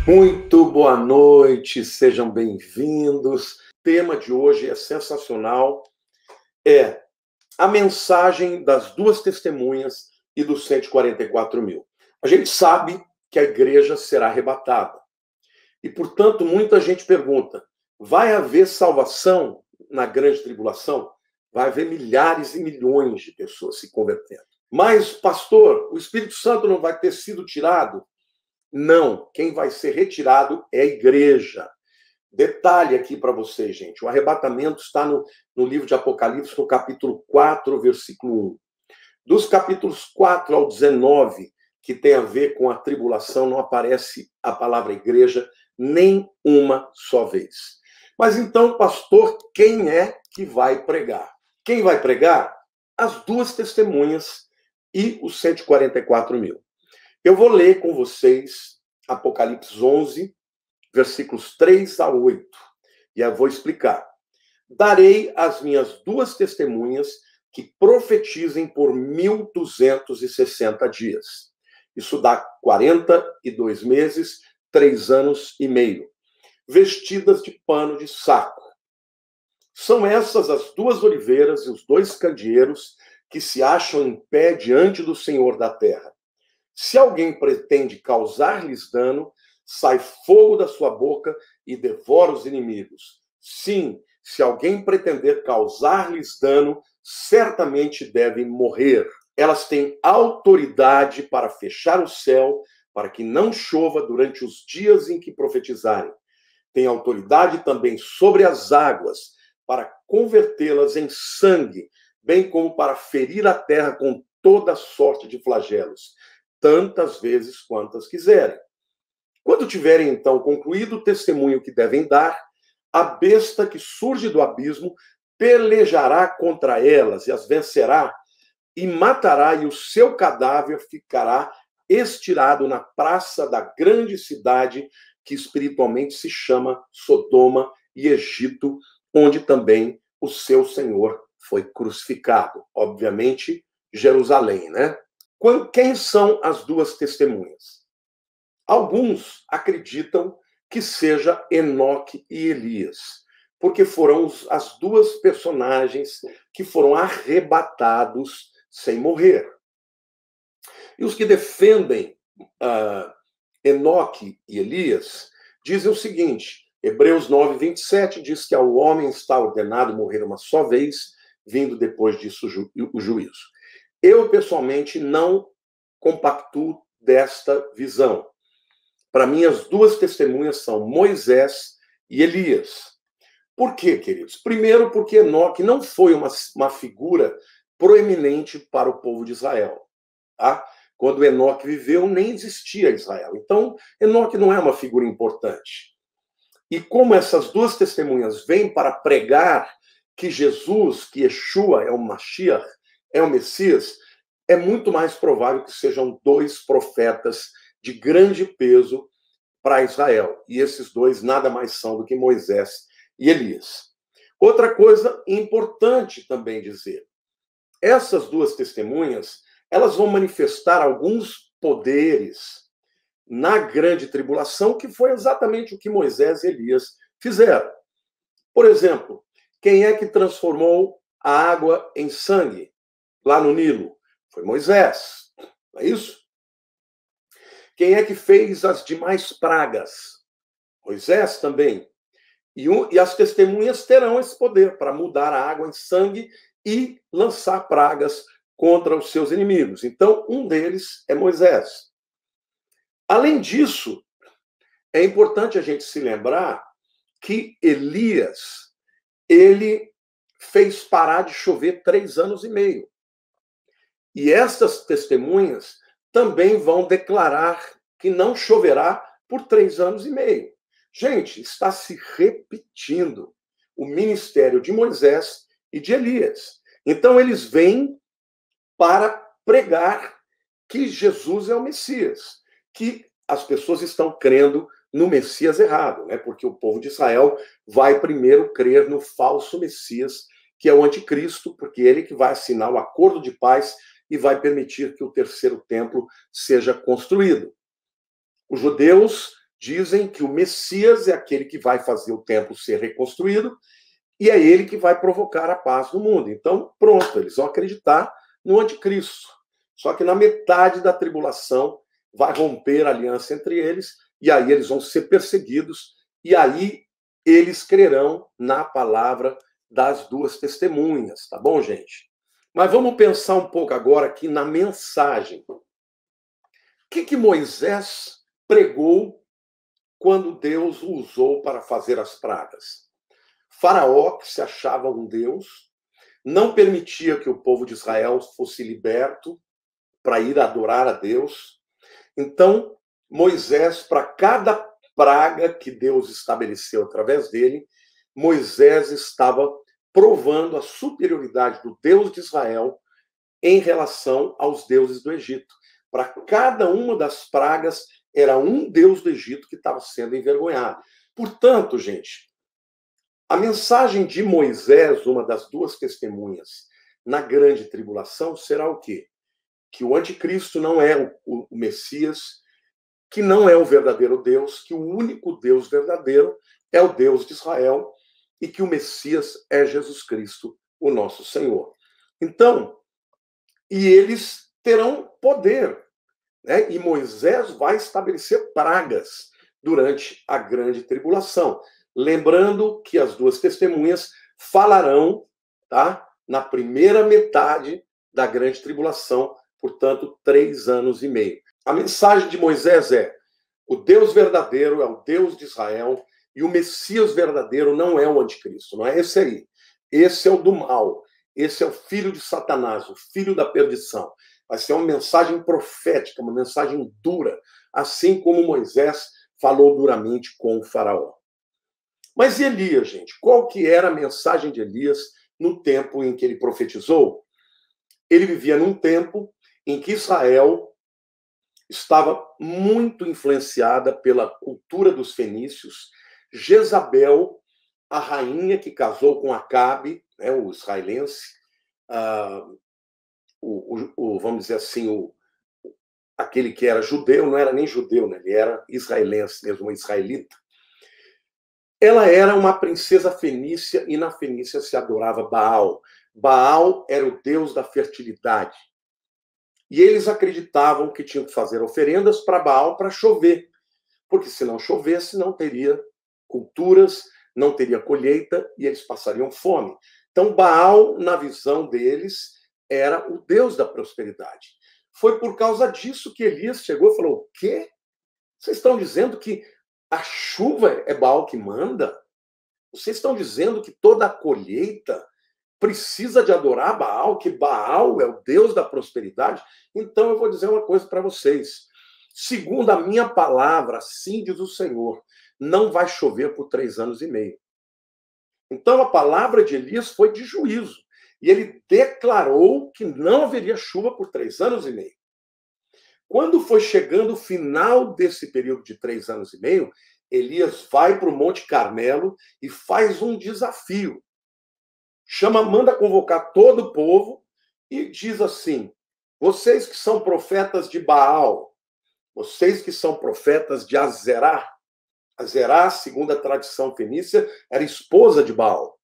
Muito boa noite, sejam bem-vindos. O tema de hoje é sensacional, é a mensagem das duas testemunhas e dos 144 mil. A gente sabe que a igreja será arrebatada. E, portanto, muita gente pergunta, vai haver salvação na grande tribulação? Vai haver milhares e milhões de pessoas se convertendo. Mas, pastor, o Espírito Santo não vai ter sido tirado? Não, quem vai ser retirado é a igreja. Detalhe aqui para vocês, gente. O arrebatamento está no livro de Apocalipse, no capítulo 4, versículo 1. Dos capítulos 4 ao 19, que tem a ver com a tribulação, não aparece a palavra igreja nem uma só vez. Mas então, pastor, quem é que vai pregar? Quem vai pregar? As duas testemunhas e os 144 mil. Eu vou ler com vocês Apocalipse 11, versículos 3 a 8. E eu vou explicar. Darei as minhas duas testemunhas que profetizem por 1260 dias. Isso dá 42 meses, 3 anos e meio. Vestidas de pano de saco. São essas as duas oliveiras e os dois candeeiros que se acham em pé diante do Senhor da terra. Se alguém pretende causar-lhes dano, sai fogo da sua boca e devora os inimigos. Sim, se alguém pretender causar-lhes dano, certamente devem morrer. Elas têm autoridade para fechar o céu, para que não chova durante os dias em que profetizarem. Tem autoridade também sobre as águas, para convertê-las em sangue, bem como para ferir a terra com toda sorte de flagelos, tantas vezes quantas quiserem. Quando tiverem, então, concluído o testemunho que devem dar, a besta que surge do abismo pelejará contra elas e as vencerá, e matará, e o seu cadáver ficará estirado na praça da grande cidade, que espiritualmente se chama Sodoma e Egito, onde também o seu Senhor foi crucificado. Obviamente, Jerusalém, né? Quem são as duas testemunhas? Alguns acreditam que seja Enoque e Elias, porque foram as duas personagens que foram arrebatados sem morrer. E os que defendem Enoque e Elias dizem o seguinte, Hebreus 9, 27 diz que ao homem está ordenado morrer uma só vez, vindo depois disso o juízo. Eu, pessoalmente, não compactuo desta visão. Para mim, as duas testemunhas são Moisés e Elias. Por quê, queridos? Primeiro, porque Enoque não foi uma figura proeminente para o povo de Israel. Tá? Quando Enoque viveu, nem existia Israel. Então, Enoque não é uma figura importante. E como essas duas testemunhas vêm para pregar que Jesus, que Yeshua é o Mashiach, é o Messias, é muito mais provável que sejam dois profetas de grande peso para Israel. E esses dois nada mais são do que Moisés e Elias. Outra coisa importante também dizer, essas duas testemunhas, elas vão manifestar alguns poderes na grande tribulação, que foi exatamente o que Moisés e Elias fizeram. Por exemplo, quem é que transformou a água em sangue lá no Nilo? Foi Moisés, não é isso? Quem é que fez as demais pragas? Moisés também. E as testemunhas terão esse poder para mudar a água em sangue e lançar pragas contra os seus inimigos. Então, um deles é Moisés. Além disso, é importante a gente se lembrar que Elias, ele fez parar de chover 3 anos e meio. E essas testemunhas também vão declarar que não choverá por 3 anos e meio. Gente, está se repetindo o ministério de Moisés e de Elias. Então, eles vêm para pregar que Jesus é o Messias, que as pessoas estão crendo no Messias errado, né? Porque o povo de Israel vai primeiro crer no falso Messias, que é o anticristo, porque ele que vai assinar o acordo de paz e vai permitir que o terceiro templo seja construído. Os judeus dizem que o Messias é aquele que vai fazer o templo ser reconstruído e é ele que vai provocar a paz no mundo. Então, pronto, eles vão acreditar no anticristo. Só que na metade da tribulação vai romper a aliança entre eles e aí eles vão ser perseguidos e aí eles crerão na palavra das duas testemunhas, tá bom, gente? Mas vamos pensar um pouco agora aqui na mensagem. O que Moisés pregou quando Deus o usou para fazer as pragas? Faraó, que se achava um Deus, não permitia que o povo de Israel fosse liberto para ir adorar a Deus. Então, Moisés, para cada praga que Deus estabeleceu através dele, Moisés estava provando a superioridade do Deus de Israel em relação aos deuses do Egito. Para cada uma das pragas, era um deus do Egito que estava sendo envergonhado. Portanto, gente, a mensagem de Moisés, uma das duas testemunhas, na grande tribulação, será o quê? Que o anticristo não é o Messias, que não é o verdadeiro Deus, que o único Deus verdadeiro é o Deus de Israel e que o Messias é Jesus Cristo, o nosso Senhor. Então, e eles terão poder, né? E Moisés vai estabelecer pragas durante a grande tribulação. Lembrando que as duas testemunhas falarão, tá? Na primeira metade da grande tribulação, portanto, 3 anos e meio. A mensagem de Moisés é: o Deus verdadeiro é o Deus de Israel e o Messias verdadeiro não é o anticristo, não é esse aí. Esse é o do mal, esse é o filho de Satanás, o filho da perdição. Vai ser uma mensagem profética, uma mensagem dura, assim como Moisés falou duramente com o faraó. Mas e Elias, gente? Qual que era a mensagem de Elias no tempo em que ele profetizou? Ele vivia num tempo em que Israel estava muito influenciada pela cultura dos fenícios. Jezabel, a rainha que casou com Acabe, né, o israelense, vamos dizer assim, aquele que era judeu, não era nem judeu, né, ele era israelense mesmo, um israelita. Ela era uma princesa fenícia e na Fenícia se adorava Baal. Baal era o deus da fertilidade. E eles acreditavam que tinham que fazer oferendas para Baal para chover, porque se não chovesse, não teria culturas, não teria colheita e eles passariam fome. Então, Baal, na visão deles, era o deus da prosperidade. Foi por causa disso que Elias chegou e falou: o quê? Vocês estão dizendo que a chuva é Baal que manda? Vocês estão dizendo que toda a colheita precisa de adorar Baal, que Baal é o Deus da prosperidade? Então eu vou dizer uma coisa para vocês. Segundo a minha palavra, assim diz o Senhor, não vai chover por 3 anos e meio. Então a palavra de Elias foi de juízo. E ele declarou que não haveria chuva por 3 anos e meio. Quando foi chegando o final desse período de 3 anos e meio, Elias vai para o Monte Carmelo e faz um desafio. Manda convocar todo o povo e diz assim: vocês que são profetas de Baal, vocês que são profetas de Azerá. Azerá, segundo a tradição fenícia, era esposa de Baal.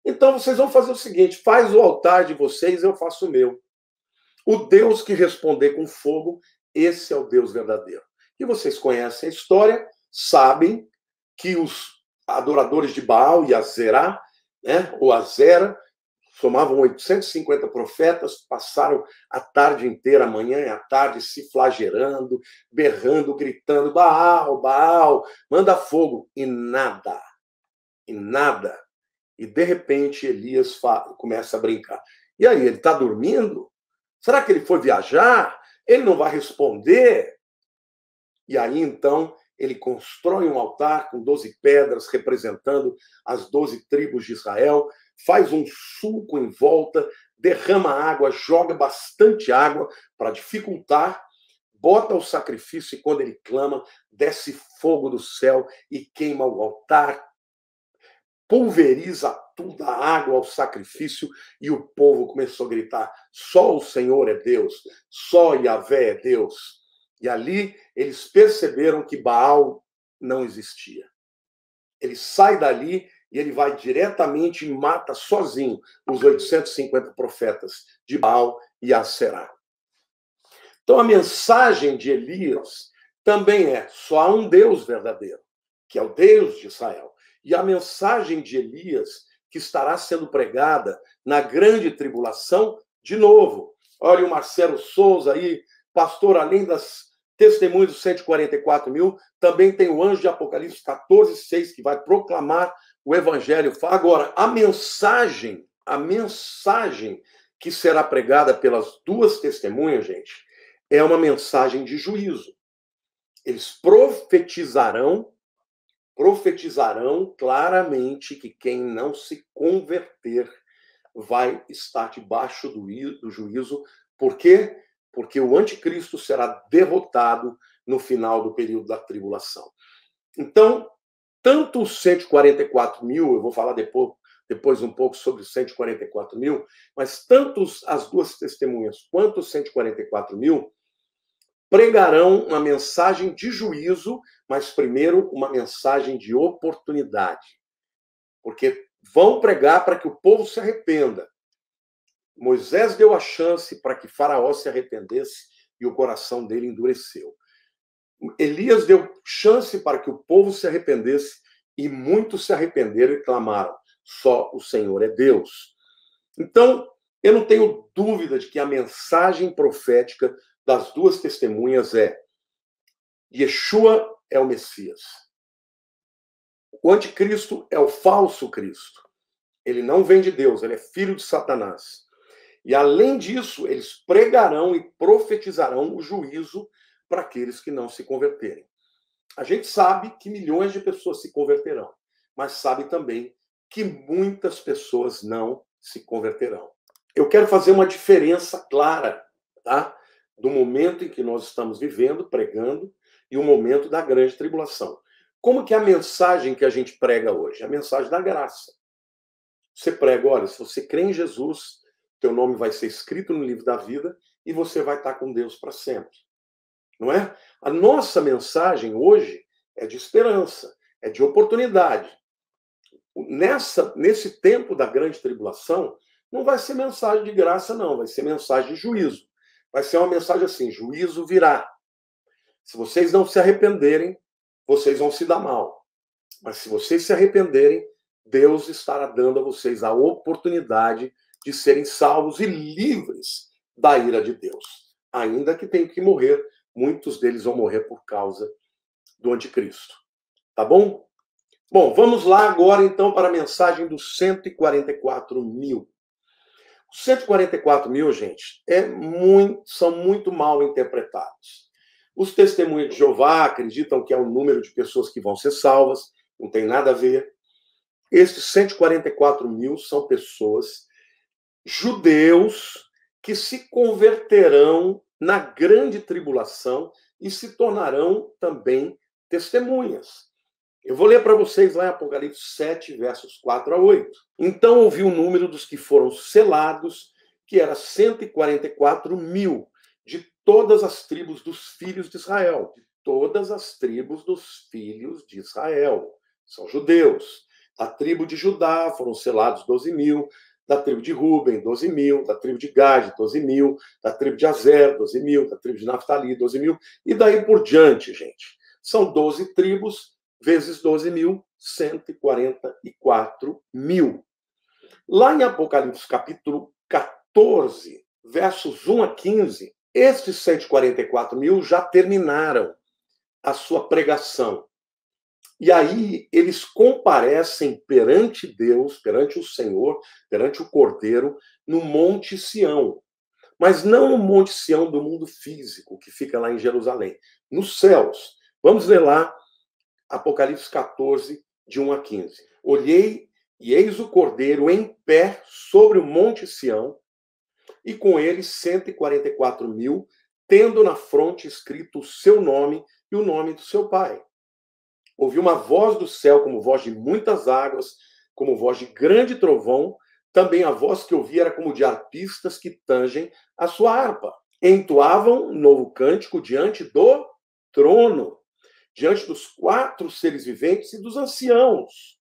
Então vocês vão fazer o seguinte: faz o altar de vocês, eu faço o meu. O Deus que responder com fogo, esse é o Deus verdadeiro. E vocês conhecem a história, sabem que os adoradores de Baal e Azerá, né, ou Azera, somavam 850 profetas, passaram a tarde inteira, a manhã e a tarde, se flagelando, berrando, gritando: Baal, Baal, manda fogo. E nada. E nada. E, de repente, Elias começa a brincar. E aí, ele está dormindo? Será que ele foi viajar? Ele não vai responder? E aí, então, ele constrói um altar com 12 pedras, representando as 12 tribos de Israel, faz um sulco em volta, derrama água, joga bastante água para dificultar, bota o sacrifício e, quando ele clama, desce fogo do céu e queima o altar, pulveriza toda a água ao sacrifício e o povo começou a gritar: só o Senhor é Deus, só Yahvé é Deus. E ali eles perceberam que Baal não existia. Ele sai dali e ele vai diretamente e mata sozinho os 850 profetas de Baal e Aserá. Então a mensagem de Elias também é: só há um Deus verdadeiro, que é o Deus de Israel. E a mensagem de Elias, que estará sendo pregada na grande tribulação, de novo. Olha o Marcelo Souza aí, pastor, além das testemunhas dos 144 mil, também tem o anjo de Apocalipse 14:6, que vai proclamar o evangelho. Agora, a mensagem que será pregada pelas duas testemunhas, gente, é uma mensagem de juízo. Eles profetizarão claramente que quem não se converter vai estar debaixo do juízo. Por quê? Porque o anticristo será derrotado no final do período da tribulação. Então, tanto os 144 mil, eu vou falar depois um pouco sobre os 144 mil, mas tanto as duas testemunhas quanto os 144 mil pregarão uma mensagem de juízo, mas primeiro uma mensagem de oportunidade. Porque vão pregar para que o povo se arrependa. Moisés deu a chance para que Faraó se arrependesse e o coração dele endureceu. Elias deu chance para que o povo se arrependesse e muitos se arrependeram e clamaram: só o Senhor é Deus. Então, eu não tenho dúvida de que a mensagem profética das duas testemunhas é: Yeshua é o Messias. O anticristo é o falso Cristo. Ele não vem de Deus, ele é filho de Satanás. E, além disso, eles pregarão e profetizarão o juízo para aqueles que não se converterem. A gente sabe que milhões de pessoas se converterão, mas sabe também que muitas pessoas não se converterão. Eu quero fazer uma diferença clara, tá? Do momento em que nós estamos vivendo, pregando, e o momento da grande tribulação. Como que é a mensagem que a gente prega hoje? A mensagem da graça. Você prega: olha, se você crê em Jesus, teu nome vai ser escrito no livro da vida e você vai estar com Deus para sempre. Não é? A nossa mensagem hoje é de esperança, é de oportunidade. Nesse tempo da grande tribulação, não vai ser mensagem de graça, não. Vai ser mensagem de juízo. Vai ser uma mensagem assim: juízo virá. Se vocês não se arrependerem, vocês vão se dar mal. Mas se vocês se arrependerem, Deus estará dando a vocês a oportunidade de serem salvos e livres da ira de Deus. Ainda que tenham que morrer, muitos deles vão morrer por causa do anticristo. Tá bom? Bom, vamos lá agora então para a mensagem dos 144 mil. Os 144 mil, gente, são muito mal interpretados. Os testemunhas de Jeová acreditam que é o número de pessoas que vão ser salvas, não tem nada a ver. Esses 144 mil são pessoas, judeus, que se converterão na grande tribulação e se tornarão também testemunhas. Eu vou ler para vocês lá em Apocalipse 7, versos 4 a 8. Então ouvi o número dos que foram selados, que era 144 mil, de todas as tribos dos filhos de Israel. De todas as tribos dos filhos de Israel. São judeus. Da tribo de Judá foram selados 12 mil, da tribo de Ruben, 12 mil, da tribo de Gade, 12 mil, da tribo de Azer, 12 mil, da tribo de Naftali, 12 mil, e daí por diante, gente. São 12 tribos vezes 12 mil, 144 mil. Lá em Apocalipse, capítulo 14, versos 1 a 15, estes 144 mil já terminaram a sua pregação. E aí eles comparecem perante Deus, perante o Senhor, perante o Cordeiro, no Monte Sião. Mas não no Monte Sião do mundo físico, que fica lá em Jerusalém. Nos céus. Vamos ler lá Apocalipse 14, de 1 a 15. Olhei e eis o Cordeiro em pé sobre o Monte Sião, e com ele 144 mil, tendo na fronte escrito o seu nome e o nome do seu pai. Ouvi uma voz do céu, como voz de muitas águas, como voz de grande trovão. Também a voz que ouvi era como de arpistas que tangem a sua harpa. Entoavam um novo cântico diante do trono. diante dos 4 seres viventes e dos anciãos.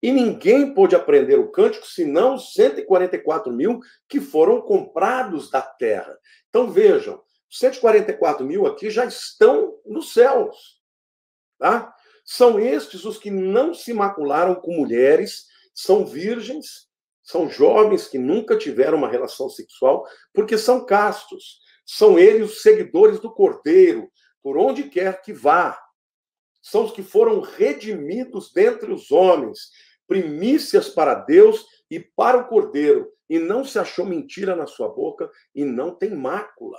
E ninguém pôde aprender o cântico, senão os 144.000 que foram comprados da terra. Então vejam, 144.000 aqui já estão nos céus. Tá? São estes os que não se macularam com mulheres, são virgens, são jovens que nunca tiveram uma relação sexual, porque são castos. São eles os seguidores do Cordeiro, por onde quer que vá. São os que foram redimidos dentre os homens, primícias para Deus e para o Cordeiro, e não se achou mentira na sua boca e não tem mácula.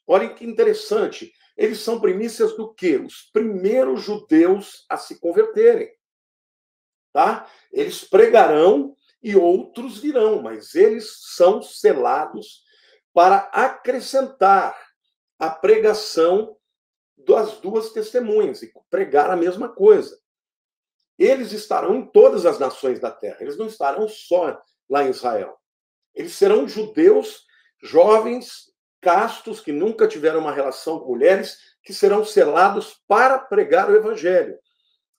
Olhem que interessante, eles são primícias do quê? Os primeiros judeus a se converterem. Tá? Eles pregarão e outros virão, mas eles são selados para acrescentar a pregação das 2 testemunhas e pregar a mesma coisa. Eles estarão em todas as nações da terra, eles não estarão só lá em Israel. Eles serão judeus, jovens, castos, que nunca tiveram uma relação com mulheres, que serão selados para pregar o evangelho.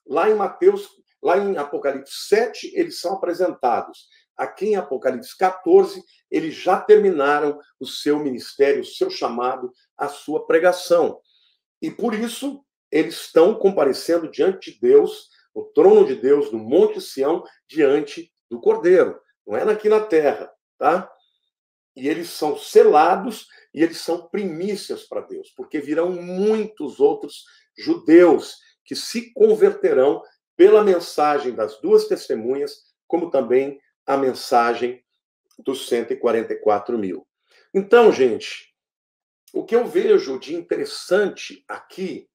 Lá em Mateus, lá em Apocalipse 7, eles são apresentados. Aqui em Apocalipse 14, eles já terminaram o seu ministério, o seu chamado, a sua pregação. E por isso, eles estão comparecendo diante de Deus, no trono de Deus, no Monte Sião, diante do Cordeiro. Não é aqui na terra, tá? E eles são selados e eles são primícias para Deus, porque virão muitos outros judeus que se converterão pela mensagem das 2 testemunhas, como também a mensagem dos 144.000. Então, gente, o que eu vejo de interessante aqui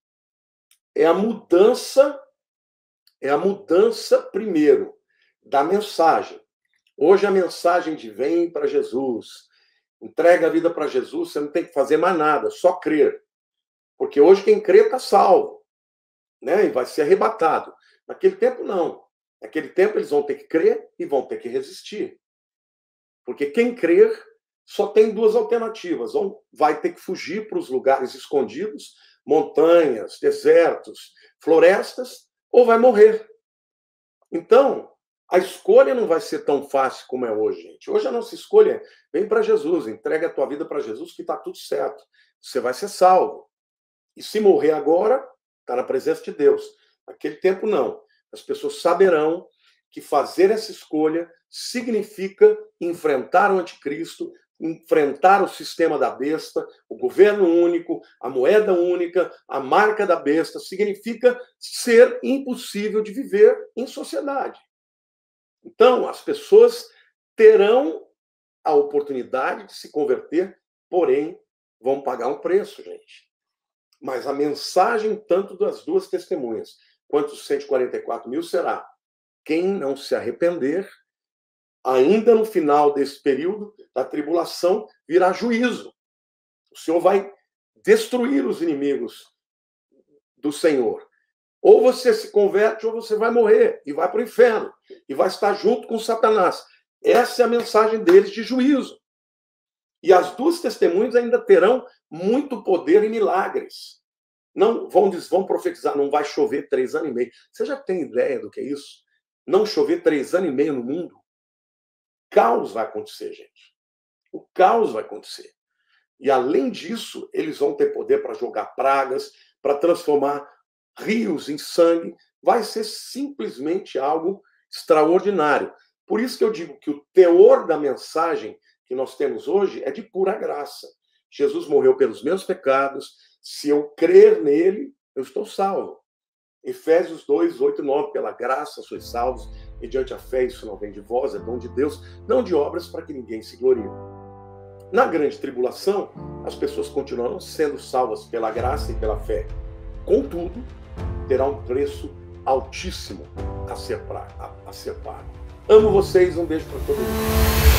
é a mudança primeiro da mensagem. Hoje a mensagem de vem para Jesus, entrega a vida para Jesus, você não tem que fazer mais nada, só crer. Porque hoje quem crê está salvo, né? E vai ser arrebatado. Naquele tempo, não. Naquele tempo, eles vão ter que crer e vão ter que resistir. Porque quem crer só tem 2 alternativas. Ou vai ter que fugir para os lugares escondidos, montanhas, desertos, florestas, ou vai morrer. Então, a escolha não vai ser tão fácil como é hoje, gente. Hoje a nossa escolha é: vem para Jesus, entrega a tua vida para Jesus, que está tudo certo. Você vai ser salvo. E se morrer agora, está na presença de Deus. Naquele tempo, não. As pessoas saberão que fazer essa escolha significa enfrentar o anticristo, enfrentar o sistema da besta, o governo único, a moeda única, a marca da besta. Significa ser impossível de viver em sociedade. Então, as pessoas terão a oportunidade de se converter, porém, vão pagar um preço, gente. Mas a mensagem, tanto das 2 testemunhas quanto dos 144.000, será: quem não se arrepender, ainda no final desse período da tribulação, virá juízo. O Senhor vai destruir os inimigos do Senhor. Ou você se converte, ou você vai morrer e vai para o inferno. E vai estar junto com Satanás. Essa é a mensagem deles de juízo. E as 2 testemunhas ainda terão muito poder e milagres. Não vão profetizar, não vai chover 3 anos e meio. Você já tem ideia do que é isso? Não chover 3 anos e meio no mundo? Caos vai acontecer, gente. O caos vai acontecer. E além disso, eles vão ter poder para jogar pragas, para transformar rios em sangue. Vai ser simplesmente algo extraordinário. Por isso que eu digo que o teor da mensagem que nós temos hoje é de pura graça. Jesus morreu pelos meus pecados. Se eu crer nele, eu estou salvo. Efésios 2, 8 e 9. Pela graça sois salvos, mediante a fé. Isso não vem de vós, é dom de Deus, não de obras para que ninguém se glorie. Na grande tribulação, as pessoas continuarão sendo salvas pela graça e pela fé. Contudo, terá um preço altíssimo a ser pago. Amo vocês, um beijo para todo mundo.